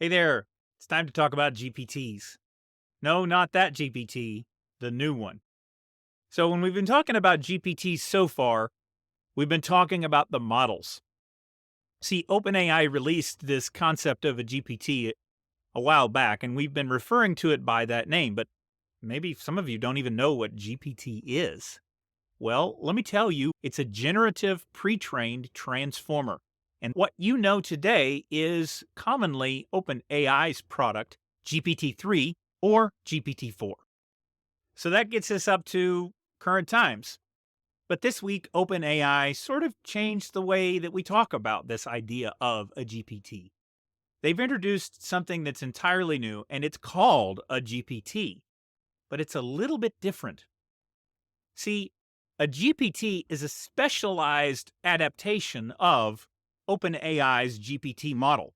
Hey there, it's time to talk about GPTs. No, not that GPT, the new one. So, when we've been talking about GPTs so far, we've been talking about the models. See, OpenAI released this concept of a GPT a while back, and we've been referring to it by that name, but maybe some of you don't even know what GPT is. Well, let me tell you, it's a generative pre-trained transformer. And what you know today is commonly OpenAI's product, GPT-3 or GPT-4. So that gets us up to current times. But this week, OpenAI sort of changed the way that we talk about this idea of a GPT. They've introduced something that's entirely new, and it's called a GPT, but it's a little bit different. See, a GPT is a specialized adaptation of OpenAI's GPT model,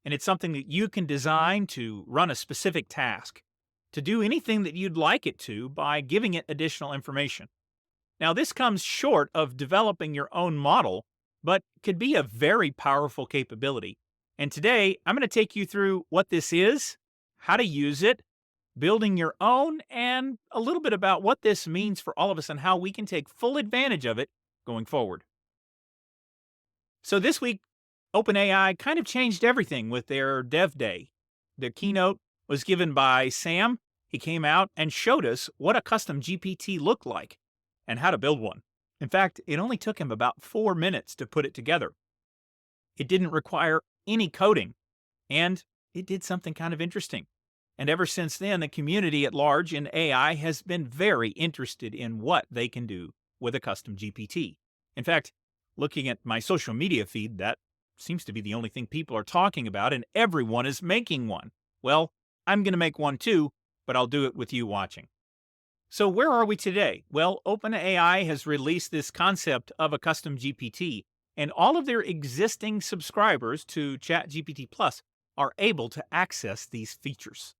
and it's something that you can design to run a specific task, to do anything that you'd like it to by giving it additional information. Now, this comes short of developing your own model, but could be a very powerful capability. And today, I'm going to take you through what this is, how to use it, building your own, and a little bit about what this means for all of us and how we can take full advantage of it going forward. So, this week, OpenAI kind of changed everything with their Dev Day. The keynote was given by Sam. He came out and showed us what a custom GPT looked like and how to build one. In fact, it only took him about 4 minutes to put it together. It didn't require any coding, and it did something kind of interesting. And ever since then, the community at large in AI has been very interested in what they can do with a custom GPT. In fact, looking at my social media feed, that seems to be the only thing people are talking about, and everyone is making one. Well, I'm going to make one too, but I'll do it with you watching. So, where are we today? Well, OpenAI has released this concept of a custom GPT, and all of their existing subscribers to ChatGPT Plus are able to access these features.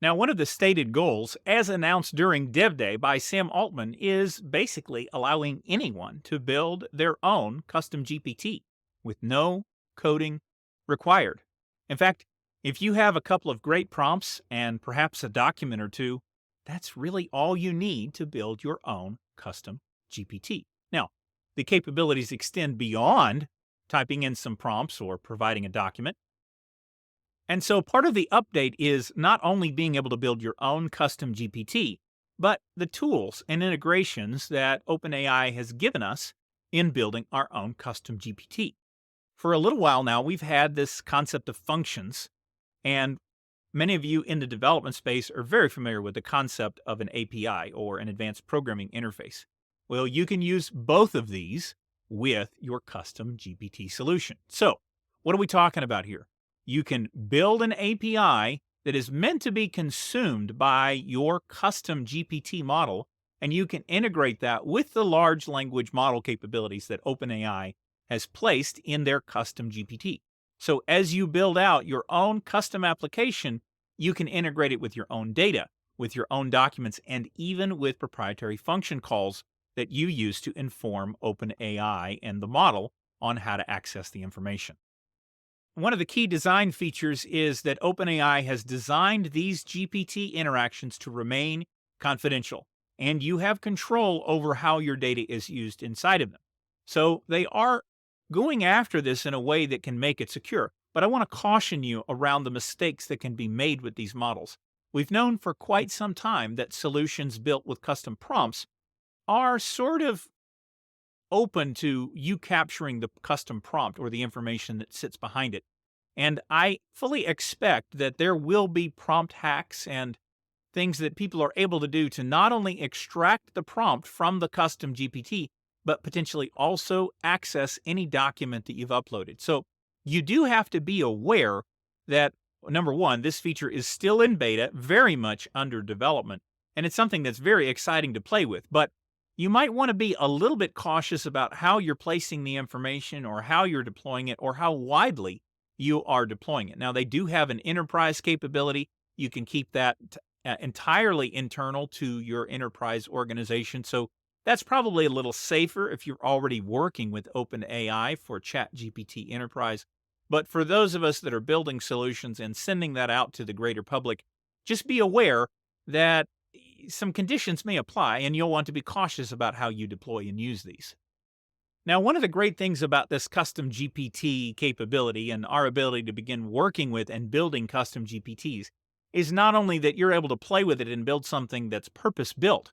Now, one of the stated goals, as announced during Dev Day by Sam Altman, is basically allowing anyone to build their own custom GPT with no coding required. In fact, if you have a couple of great prompts and perhaps a document or two, that's really all you need to build your own custom GPT. Now, the capabilities extend beyond typing in some prompts or providing a document. And so part of the update is not only being able to build your own custom GPT, but the tools and integrations that OpenAI has given us in building our own custom GPT. For a little while now, we've had this concept of functions, and many of you in the development space are very familiar with the concept of an API or an advanced programming interface. Well, you can use both of these with your custom GPT solution. So, what are we talking about here? You can build an API that is meant to be consumed by your custom GPT model, and you can integrate that with the large language model capabilities that OpenAI has placed in their custom GPT. So as you build out your own custom application, you can integrate it with your own data, with your own documents, and even with proprietary function calls that you use to inform OpenAI and the model on how to access the information. One of the key design features is that OpenAI has designed these GPT interactions to remain confidential, and you have control over how your data is used inside of them. So they are going after this in a way that can make it secure. But I want to caution you around the mistakes that can be made with these models. We've known for quite some time that solutions built with custom prompts are sort of open to you capturing the custom prompt or the information that sits behind it. And I fully expect that there will be prompt hacks and things that people are able to do to not only extract the prompt from the custom GPT, but potentially also access any document that you've uploaded. So you do have to be aware that, number one, this feature is still in beta, very much under development, and it's something that's very exciting to play with. But you might want to be a little bit cautious about how you're placing the information or how you're deploying it or how widely you are deploying it. Now, they do have an enterprise capability. You can keep that entirely internal to your enterprise organization. So that's probably a little safer if you're already working with OpenAI for ChatGPT Enterprise. But for those of us that are building solutions and sending that out to the greater public, just be aware that some conditions may apply and you'll want to be cautious about how you deploy and use these. Now, one of the great things about this custom GPT capability and our ability to begin working with and building custom GPTs is not only that you're able to play with it and build something that's purpose built,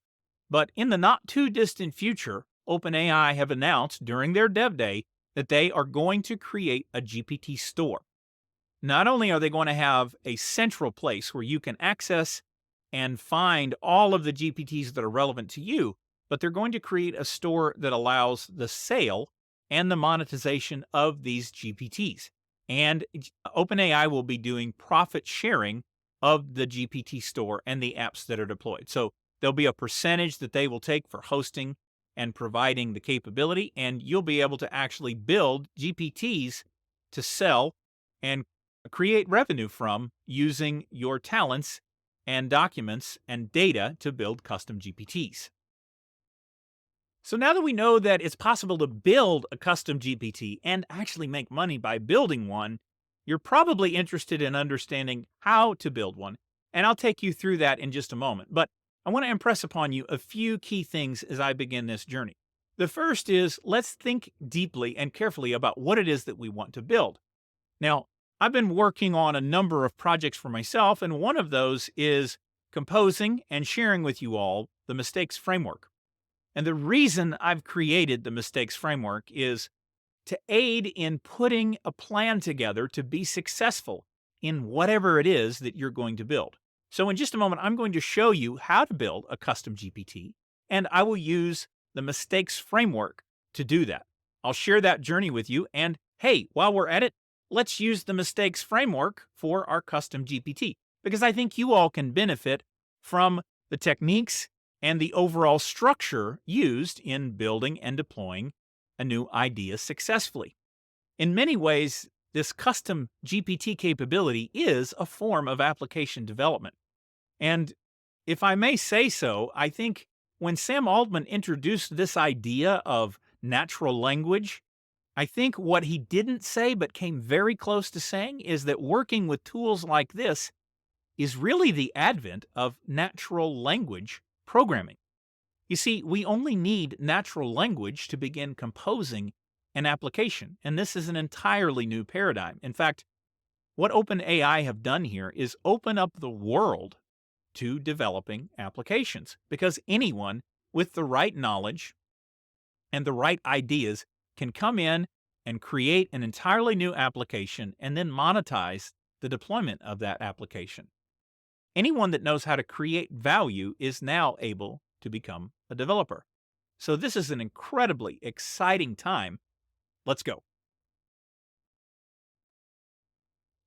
but in the not too distant future, OpenAI have announced during their dev day that they are going to create a GPT store. Not only are they going to have a central place where you can access and find all of the GPTs that are relevant to you, but they're going to create a store that allows the sale and the monetization of these GPTs. And OpenAI will be doing profit sharing of the GPT store and the apps that are deployed. So there'll be a percentage that they will take for hosting and providing the capability, and you'll be able to actually build GPTs to sell and create revenue from using your talents and documents and data to build custom GPTs. So now that we know that it's possible to build a custom GPT and actually make money by building one, you're probably interested in understanding how to build one, and I'll take you through that in just a moment. But I want to impress upon you a few key things as I begin this journey. The first is, let's think deeply and carefully about what it is that we want to build. Now, I've been working on a number of projects for myself, and one of those is composing and sharing with you all the mistakes framework. And the reason I've created the mistakes framework is to aid in putting a plan together to be successful in whatever it is that you're going to build. So in just a moment, I'm going to show you how to build a custom GPT, and I will use the mistakes framework to do that. I'll share that journey with you, and hey, while we're at it, let's use the mistakes framework for our custom GPT, because I think you all can benefit from the techniques and the overall structure used in building and deploying a new idea successfully. In many ways, this custom GPT capability is a form of application development. And if I may say so, I think when Sam Altman introduced this idea of natural language, I think what he didn't say but came very close to saying is that working with tools like this is really the advent of natural language programming. You see, we only need natural language to begin composing an application, and this is an entirely new paradigm. In fact, what OpenAI have done here is open up the world to developing applications, because anyone with the right knowledge and the right ideas can come in and create an entirely new application and then monetize the deployment of that application. Anyone that knows how to create value is now able to become a developer. So this is an incredibly exciting time. Let's go.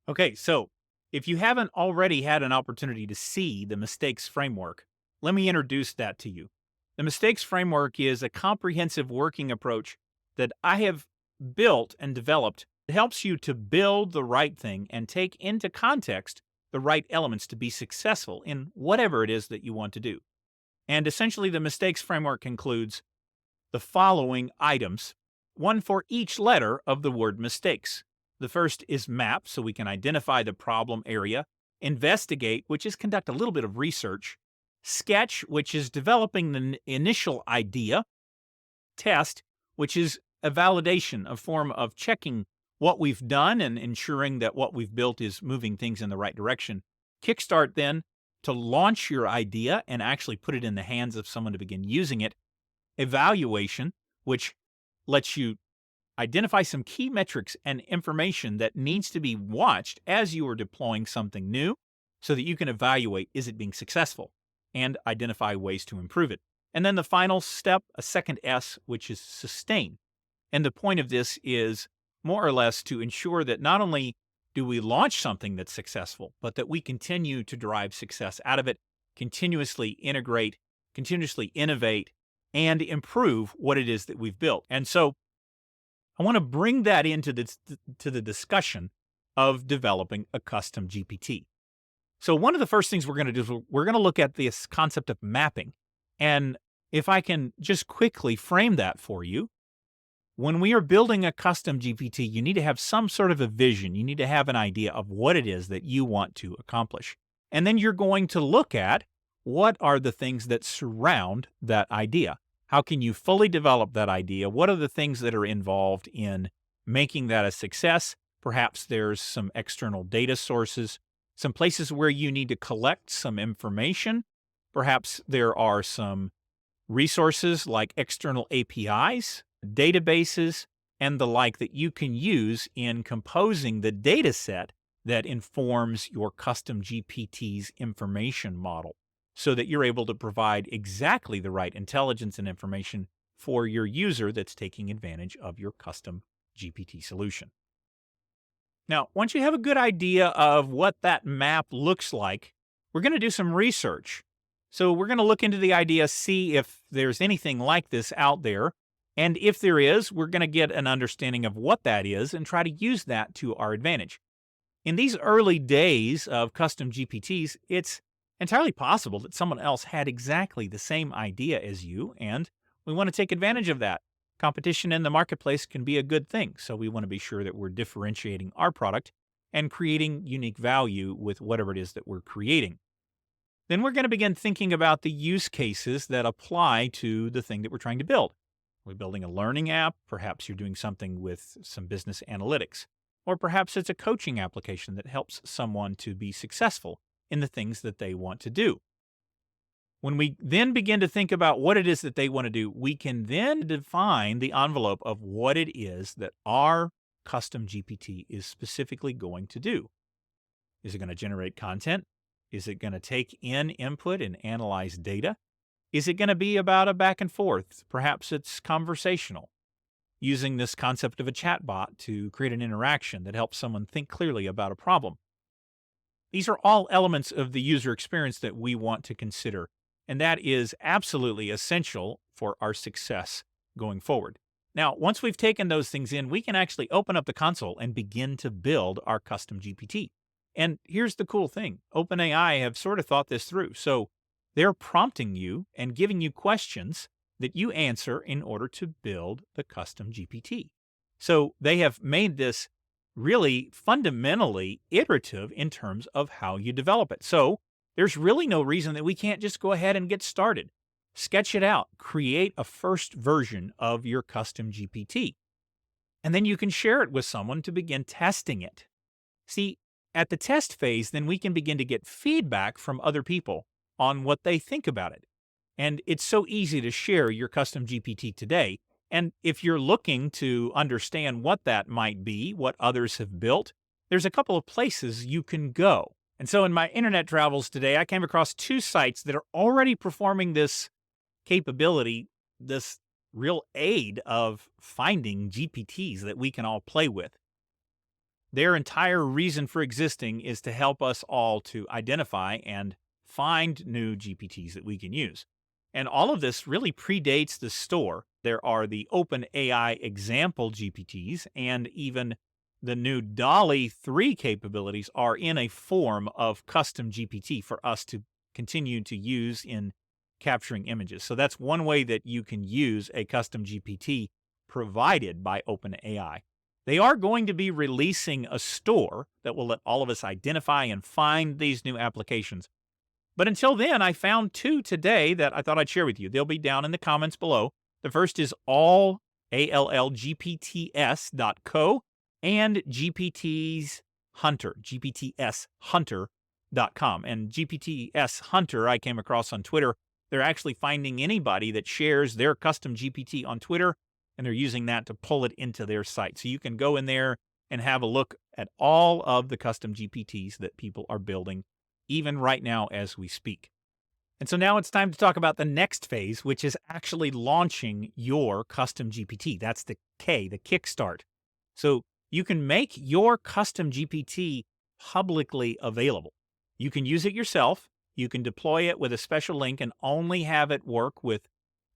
Okay, so if you haven't already had an opportunity to see the mistakes framework, let me introduce that to you. The mistakes framework is a comprehensive working approach that I have built and developed. It helps you to build the right thing and take into context the right elements to be successful in whatever it is that you want to do. And essentially, the mistakes framework includes the following items, one for each letter of the word mistakes. The first is map, so we can identify the problem area. Investigate, which is conduct a little bit of research. Sketch, which is developing the initial idea. Test, which is a validation, a form of checking what we've done and ensuring that what we've built is moving things in the right direction. Kickstart, then, to launch your idea and actually put it in the hands of someone to begin using it. Evaluation, which lets you identify some key metrics and information that needs to be watched as you are deploying something new so that you can evaluate, is it being successful, and identify ways to improve it. And then the final step, a second S, which is sustain. And the point of this is more or less to ensure that not only do we launch something that's successful, but that we continue to derive success out of it, continuously integrate, continuously innovate, and improve what it is that we've built. And so I want to bring that into the discussion of developing a custom GPT. So one of the first things we're going to do is we're going to look at this concept of mapping. And if I can just quickly frame that for you, When we are building a custom GPT, you need to have some sort of a vision. You need to have an idea of what it is that you want to accomplish. And then you're going to look at what are the things that surround that idea. How can you fully develop that idea? What are the things that are involved in making that a success? Perhaps there's some external data sources, some places where you need to collect some information. Perhaps there are some resources like external APIs, databases, and the like that you can use in composing the data set that informs your custom GPT's information model so that you're able to provide exactly the right intelligence and information for your user that's taking advantage of your custom GPT solution. Now, once you have a good idea of what that map looks like, we're going to do some research. So we're going to look into the idea, see if there's anything like this out there. And if there is, we're going to get an understanding of what that is and try to use that to our advantage. In these early days of custom GPTs, it's entirely possible that someone else had exactly the same idea as you, and we want to take advantage of that. Competition in the marketplace can be a good thing, so we want to be sure that we're differentiating our product and creating unique value with whatever it is that we're creating. Then we're going to begin thinking about the use cases that apply to the thing that we're trying to build. We're building a learning app. Perhaps you're doing something with some business analytics. Or perhaps it's a coaching application that helps someone to be successful in the things that they want to do. When we then begin to think about what it is that they want to do, we can then define the envelope of what it is that our custom GPT is specifically going to do. Is it going to generate content? Is it going to take in input and analyze data? Is it going to be about a back and forth? Perhaps it's conversational, using this concept of a chatbot to create an interaction that helps someone think clearly about a problem. These are all elements of the user experience that we want to consider, and that is absolutely essential for our success going forward. Now, once we've taken those things in, we can actually open up the console and begin to build our custom GPT. And here's the cool thing. OpenAI have sort of thought this through. So they're prompting you and giving you questions that you answer in order to build the custom GPT. So they have made this really fundamentally iterative in terms of how you develop it. So there's really no reason that we can't just go ahead and get started. Sketch it out. Create a first version of your custom GPT. And then you can share it with someone to begin testing it. See, at the test phase, then we can begin to get feedback from other people on what they think about it. And it's so easy to share your custom GPT today. And if you're looking to understand what that might be, what others have built, there's a couple of places you can go. And so in my internet travels today, I came across two sites that are already performing this capability, this real aid of finding GPTs that we can all play with. Their entire reason for existing is to help us all to identify and find new GPTs that we can use. And all of this really predates the store. There are the OpenAI example GPTs, and even the new DALL-E 3 capabilities are in a form of custom GPT for us to continue to use in capturing images. So that's one way that you can use a custom GPT provided by OpenAI. They are going to be releasing a store that will let all of us identify and find these new applications. But until then, I found two today that I thought I'd share with you. They'll be down in the comments below. The first is allgpts.co and GPTs Hunter, gptshunter.com. And GPTS Hunter I came across on Twitter. They're actually finding anybody that shares their custom GPT on Twitter, and they're using that to pull it into their site. So you can go in there and have a look at all of the custom GPTs that people are building, even right now as we speak. And so now it's time to talk about the next phase, which is actually launching your custom GPT. That's the K, the Kickstart. So you can make your custom GPT publicly available. You can use it yourself. You can deploy it with a special link and only have it work with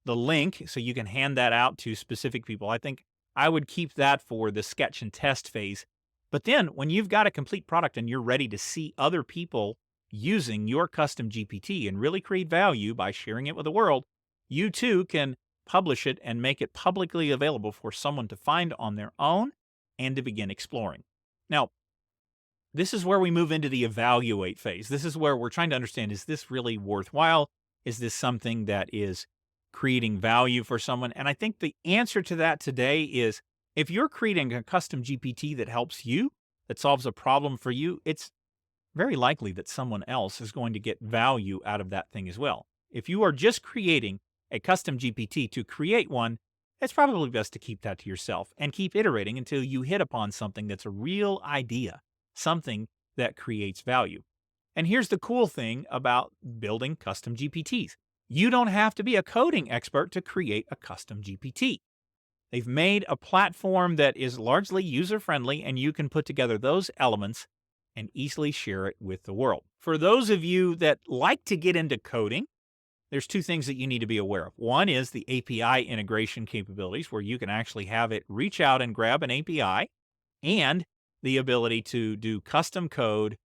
the link, so you can hand that out to specific people. I think I would keep that for the sketch and test phase. But then when you've got a complete product and you're ready to see other people using your custom GPT and really create value by sharing it with the world, you too can publish it and make it publicly available for someone to find on their own and to begin exploring. Now, this is where we move into the evaluate phase. This is where we're trying to understand, is this really worthwhile? Is this something that is creating value for someone? And I think the answer to that today is, if you're creating a custom GPT that helps you, that solves a problem for you, it's very likely that someone else is going to get value out of that thing as well. If you are just creating a custom GPT to create one, it's probably best to keep that to yourself and keep iterating until you hit upon something that's a real idea, something that creates value. And here's the cool thing about building custom GPTs. You don't have to be a coding expert to create a custom GPT. They've made a platform that is largely user-friendly, and you can put together those elements and easily share it with the world. For those of you that like to get into coding, there's two things that you need to be aware of. One is the API integration capabilities, where you can actually have it reach out and grab an API, and the ability to do custom code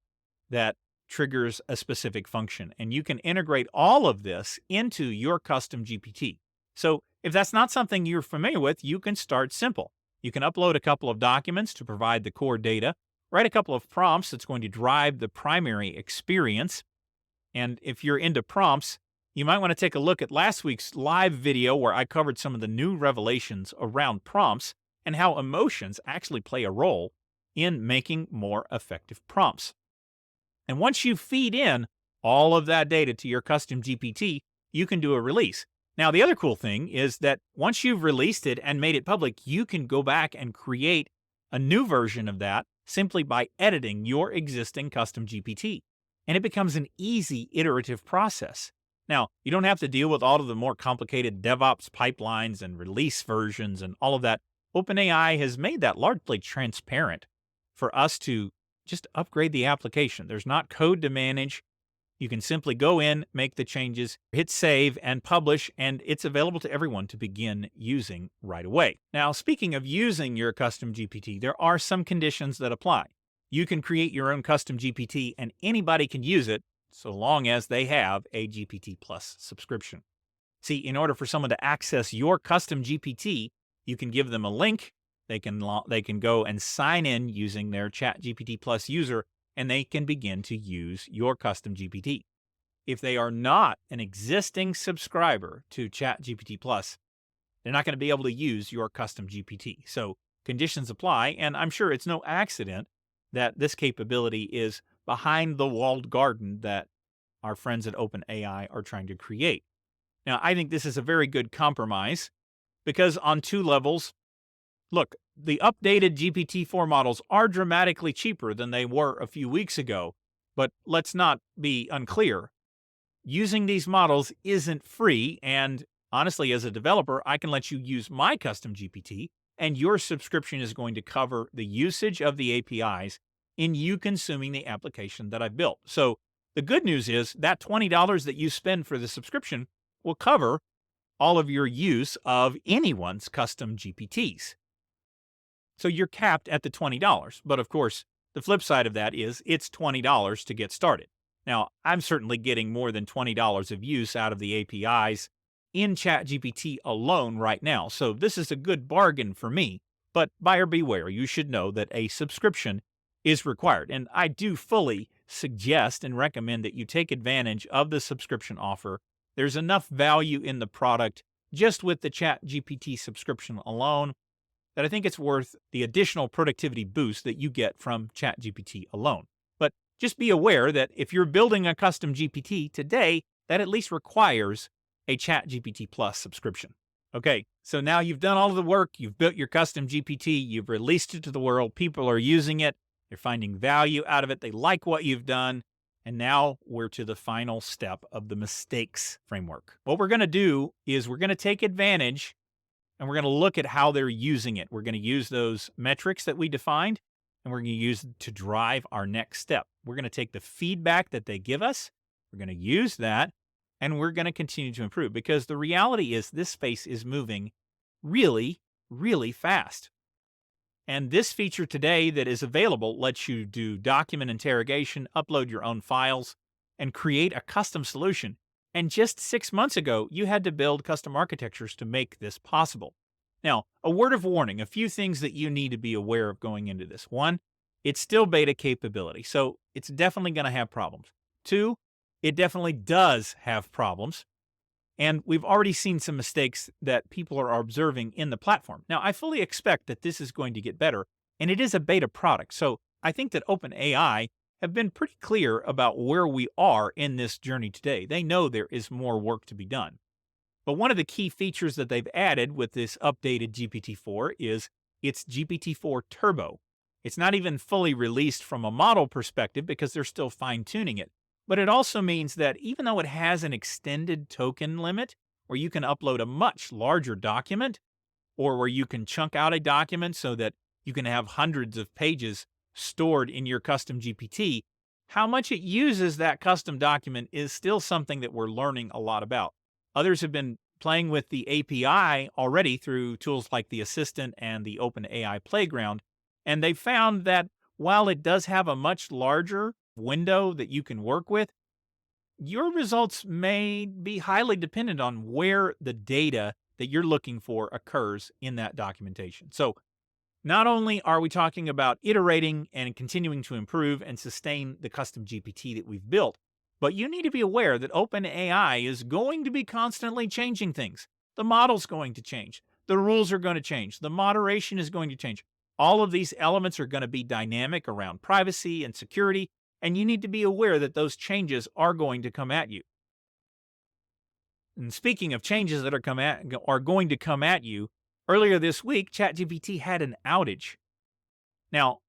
that triggers a specific function. And you can integrate all of this into your custom GPT. So if that's not something you're familiar with, you can start simple. You can upload a couple of documents to provide the core data, write a couple of prompts that's going to drive the primary experience. And if you're into prompts, you might want to take a look at last week's live video where I covered some of the new revelations around prompts and how emotions actually play a role in making more effective prompts. And once you feed in all of that data to your custom GPT, you can do a release. Now, the other cool thing is that once you've released it and made it public, you can go back and create a new version of that simply by editing your existing custom GPT. And it becomes an easy iterative process. Now, you don't have to deal with all of the more complicated DevOps pipelines and release versions and all of that. OpenAI has made that largely transparent for us to just upgrade the application. There's not code to manage. You can simply go in, make the changes, hit save, and publish, and it's available to everyone to begin using right away. Now, speaking of using your custom GPT, there are some conditions that apply. You can create your own custom GPT, and anybody can use it so long as they have a GPT Plus subscription. See, in order for someone to access your custom GPT, you can give them a link. They can go and sign in using their ChatGPT Plus user, and they can begin to use your custom GPT. If they are not an existing subscriber to ChatGPT Plus, they're not going to be able to use your custom GPT. So conditions apply, and I'm sure it's no accident that this capability is behind the walled garden that our friends at OpenAI are trying to create. Now, I think this is a very good compromise because on two levels, look, the updated GPT-4 models are dramatically cheaper than they were a few weeks ago, but let's not be unclear. Using these models isn't free, and honestly, as a developer, I can let you use my custom GPT, and your subscription is going to cover the usage of the APIs in you consuming the application that I've built. So the good news is that $20 that you spend for the subscription will cover all of your use of anyone's custom GPTs. So you're capped at the $20. But of course, the flip side of that is it's $20 to get started. Now, I'm certainly getting more than $20 of use out of the APIs in ChatGPT alone right now. So this is a good bargain for me. But buyer beware, you should know that a subscription is required. And I do fully suggest and recommend that you take advantage of the subscription offer. There's enough value in the product just with the ChatGPT subscription alone that I think it's worth the additional productivity boost that you get from ChatGPT alone. But just be aware that if you're building a custom GPT today, that at least requires a ChatGPT Plus subscription. Okay, so now you've done all of the work, you've built your custom GPT, you've released it to the world, people are using it, they're finding value out of it, they like what you've done, and now we're to the final step of the mistakes framework. What we're going to do is we're going to take advantage and we're going to look at how they're using it. We're going to use those metrics that we defined, and we're going to use to drive our next step. We're going to take the feedback that they give us, we're going to use that, and we're going to continue to improve, because the reality is this space is moving really, really fast. And this feature today that is available lets you do document interrogation, upload your own files, and create a custom solution And just 6 months ago, you had to build custom architectures to make this possible. Now, a word of warning, a few things that you need to be aware of going into this. One, it's still beta capability, so it's definitely going to have problems. Two, it definitely does have problems. And we've already seen some mistakes that people are observing in the platform. Now, I fully expect that this is going to get better, and it is a beta product. So I think that OpenAI have been pretty clear about where we are in this journey today. They know there is more work to be done. But one of the key features that they've added with this updated GPT-4 is it's GPT-4 Turbo. It's not even fully released from a model perspective because they're still fine-tuning it. But it also means that even though it has an extended token limit where you can upload a much larger document or where you can chunk out a document so that you can have hundreds of pages stored in your custom GPT, how much it uses that custom document is still something that we're learning a lot about. Others have been playing with the API already through tools like the Assistant and the OpenAI Playground, and they found that while it does have a much larger window that you can work with, your results may be highly dependent on where the data that you're looking for occurs in that documentation. So not only are we talking about iterating and continuing to improve and sustain the custom GPT that we've built, but you need to be aware that OpenAI is going to be constantly changing things. The model's going to change. The rules are going to change. The moderation is going to change. All of these elements are going to be dynamic around privacy and security, and you need to be aware that those changes are going to come at you. And speaking of changes that are going to come at you, earlier this week, ChatGPT had an outage. Now,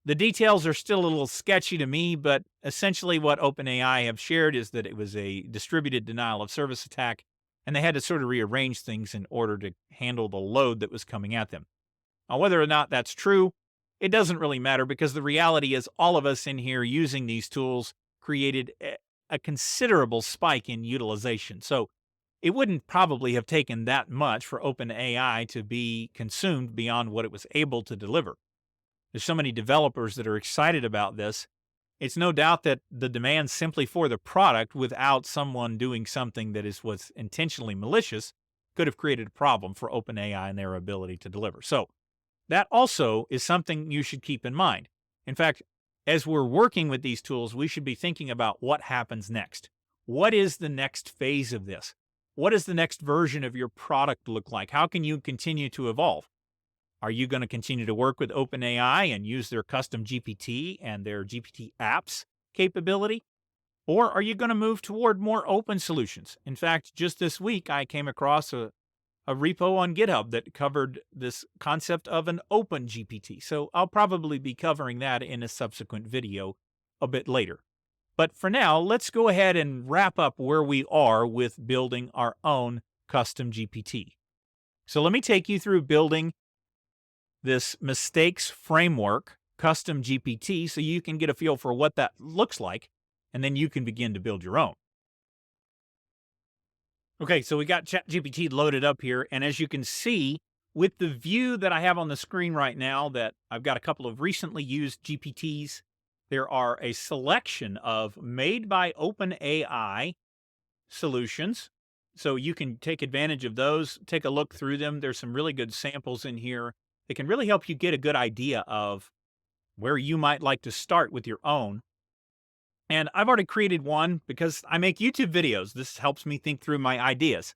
the details are still a little sketchy to me, but essentially what OpenAI have shared is that it was a distributed denial of service attack, and they had to sort of rearrange things in order to handle the load that was coming at them. Now, whether or not that's true, it doesn't really matter because the reality is all of us in here using these tools created a considerable spike in utilization. So it wouldn't probably have taken that much for OpenAI to be consumed beyond what it was able to deliver. There's so many developers that are excited about this. It's no doubt that the demand simply for the product without someone doing something that was intentionally malicious could have created a problem for OpenAI and their ability to deliver. So that also is something you should keep in mind. In fact, as we're working with these tools, we should be thinking about what happens next. What is the next phase of this? What does the next version of your product look like? How can you continue to evolve? Are you going to continue to work with OpenAI and use their custom GPT and their GPT apps capability? Or are you going to move toward more open solutions? In fact, just this week, I came across a repo on GitHub that covered this concept of an open GPT. So I'll probably be covering that in a subsequent video a bit later. But for now, let's go ahead and wrap up where we are with building our own custom GPT. So let me take you through building this mistakes framework custom GPT so you can get a feel for what that looks like, and then you can begin to build your own. Okay, so we got ChatGPT loaded up here, and as you can see, with the view that I have on the screen right now, that I've got a couple of recently used GPTs. There are a selection of made by OpenAI solutions, so you can take advantage of those, take a look through them. There's some really good samples in here that can really help you get a good idea of where you might like to start with your own. And I've already created one because I make YouTube videos. This helps me think through my ideas.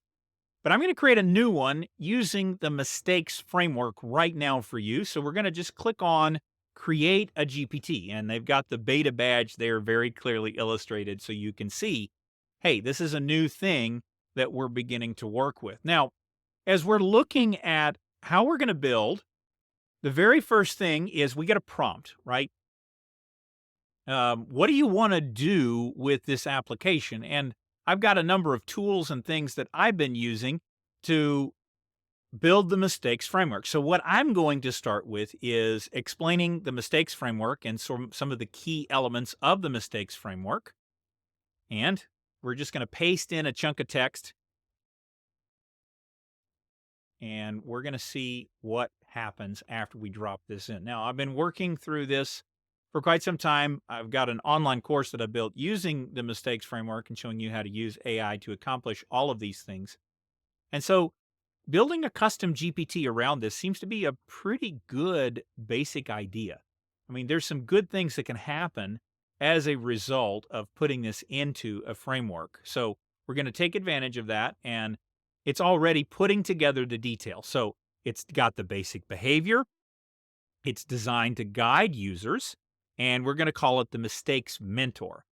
But I'm going to create a new one using the mistakes framework right now for you. So we're going to just click on create a GPT, and they've got the beta badge there very clearly illustrated so you can see, hey, this is a new thing that we're beginning to work with. Now, as we're looking at how we're going to build, the very first thing is we get a prompt, right? What do you want to do with this application? And I've got a number of tools and things that I've been using to build the mistakes framework. So what I'm going to start with is explaining the mistakes framework and some of the key elements of the mistakes framework. And we're just going to paste in a chunk of text. And we're going to see what happens after we drop this in. Now, I've been working through this For quite some time, I've got an online course that I built using the mistakes framework and showing you how to use AI to accomplish all of these things. And so building a custom GPT around this seems to be a pretty good basic idea. I mean, there's some good things that can happen as a result of putting this into a framework. So we're going to take advantage of that, and it's already putting together the details. So it's got the basic behavior, it's designed to guide users, and we're going to call it the mistakes mentor.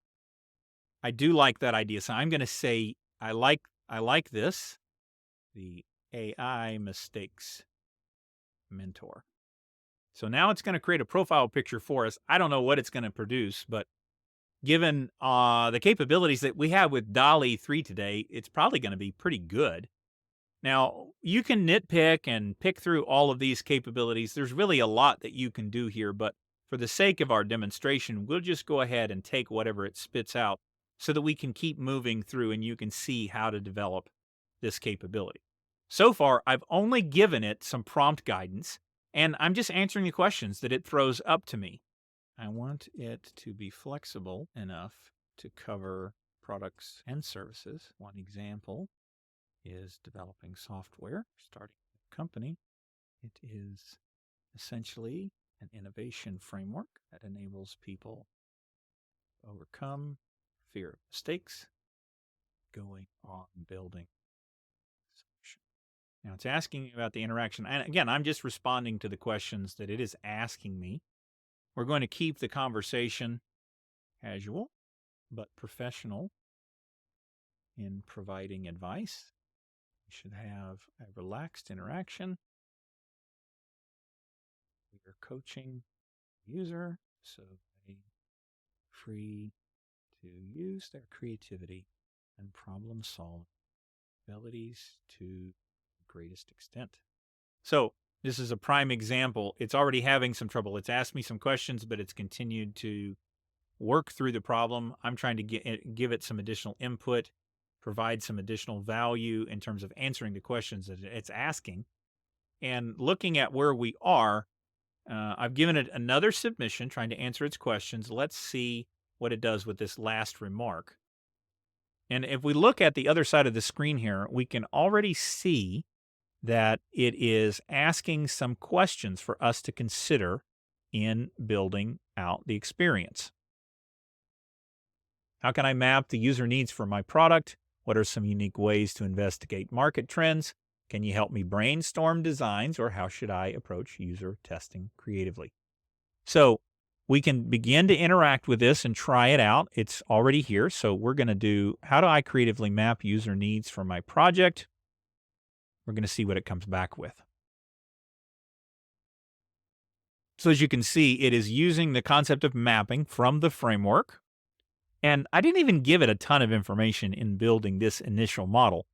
I do like that idea. So I'm going to say I like this, the AI mistakes mentor. So now it's going to create a profile picture for us. I don't know what it's going to produce, but given the capabilities that we have with DALL-E 3 today, it's probably going to be pretty good. Now, you can nitpick and pick through all of these capabilities. There's really a lot that you can do here, but for the sake of our demonstration, we'll just go ahead and take whatever it spits out so that we can keep moving through and you can see how to develop this capability. So far, I've only given it some prompt guidance, and I'm just answering the questions that it throws up to me. I want it to be flexible enough to cover products and services. One example is developing software, starting a company. It is essentially an innovation framework that enables people to overcome fear of mistakes, going on building a solution. Now it's asking me about the interaction. And again, I'm just responding to the questions that it is asking me. We're going to keep the conversation casual but professional in providing advice. We should have a relaxed interaction. We are coaching the user so they free to use their creativity and problem solving abilities to the greatest extent. So this is a prime example. It's already having some trouble. It's asked me some questions, but it's continued to work through the problem. I'm trying to give it some additional input, provide some additional value in terms of answering the questions that it's asking. And looking at where we are, I've given it another submission trying to answer its questions. Let's see what it does with this last remark. And if we look at the other side of the screen here, we can already see that it is asking some questions for us to consider in building out the experience. How can I map the user needs for my product? What are some unique ways to investigate market trends? Can you help me brainstorm designs, or how should I approach user testing creatively? So we can begin to interact with this and try it out. It's already here. So we're going to do, how do I creatively map user needs for my project? We're going to see what it comes back with. So as you can see, it is using the concept of mapping from the framework. And I didn't even give it a ton of information in building this initial model.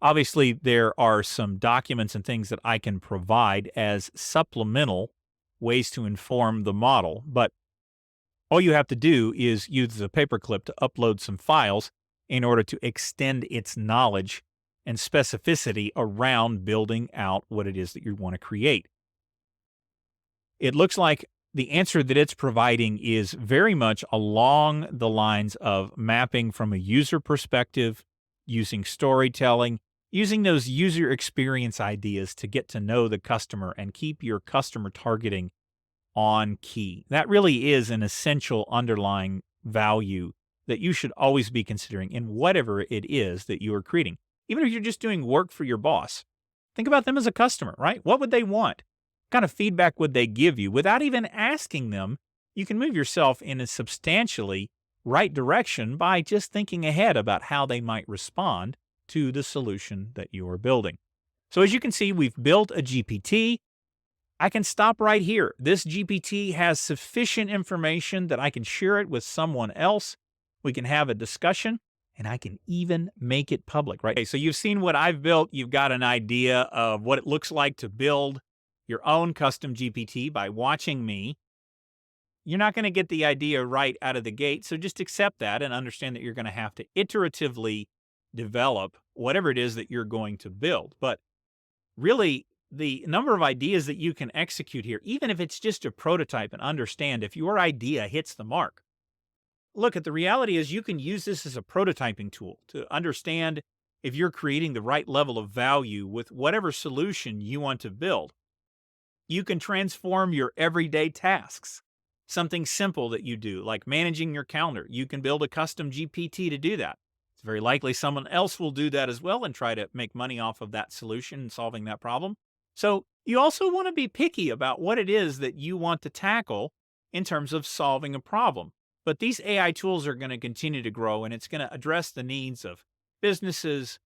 Obviously, there are some documents and things that I can provide as supplemental ways to inform the model. But all you have to do is use the paperclip to upload some files in order to extend its knowledge and specificity around building out what it is that you want to create. It looks like the answer that it's providing is very much along the lines of mapping from a user perspective, using storytelling, using those user experience ideas to get to know the customer and keep your customer targeting on key. That really is an essential underlying value that you should always be considering in whatever it is that you are creating. Even if you're just doing work for your boss, think about them as a customer, right? What would they want? What kind of feedback would they give you? Without even asking them, you can move yourself in a substantially right direction by just thinking ahead about how they might respond to the solution that you are building. So as you can see, we've built a GPT. I can stop right here. This GPT has sufficient information that I can share it with someone else. We can have a discussion, and I can even make it public, right? Okay, so you've seen what I've built. You've got an idea of what it looks like to build your own custom GPT by watching me. You're not going to get the idea right out of the gate, so just accept that and understand that you're going to have to iteratively develop whatever it is that you're going to build. But really, the number of ideas that you can execute here, even if it's just a prototype and understand if your idea hits the mark. Look, at the reality is you can use this as a prototyping tool to understand if you're creating the right level of value with whatever solution you want to build. You can transform your everyday tasks. Something simple that you do, like managing your calendar, you can build a custom GPT to do that. It's very likely someone else will do that as well and try to make money off of that solution and solving that problem. So you also want to be picky about what it is that you want to tackle in terms of solving a problem. But these AI tools are going to continue to grow, and it's going to address the needs of businesses,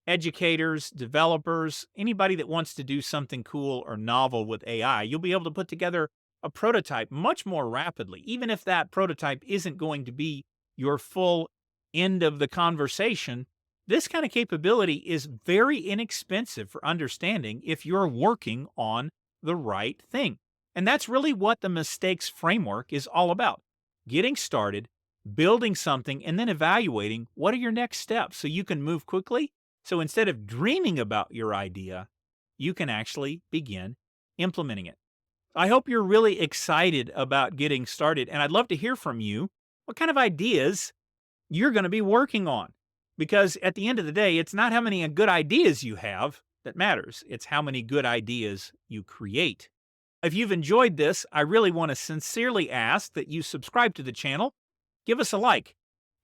educators, developers, anybody that wants to do something cool or novel with AI. You'll be able to put together a prototype much more rapidly, even if that prototype isn't going to be your full end of the conversation. This kind of capability is very inexpensive for understanding if you're working on the right thing. And that's really what the mistakes framework is all about. Getting started, building something, and then evaluating what are your next steps so you can move quickly. So instead of dreaming about your idea, you can actually begin implementing it. I hope you're really excited about getting started, and I'd love to hear from you what kind of ideas you're going to be working on. Because at the end of the day, it's not how many good ideas you have that matters, it's how many good ideas you create. If you've enjoyed this, I really want to sincerely ask that you subscribe to the channel, give us a like,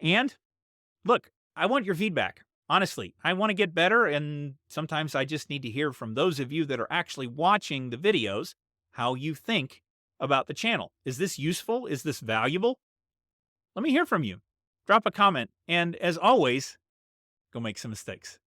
and look, I want your feedback. Honestly, I want to get better, and sometimes I just need to hear from those of you that are actually watching the videos how you think about the channel. Is this useful? Is this valuable? Let me hear from you. Drop a comment, and as always, go make some mistakes.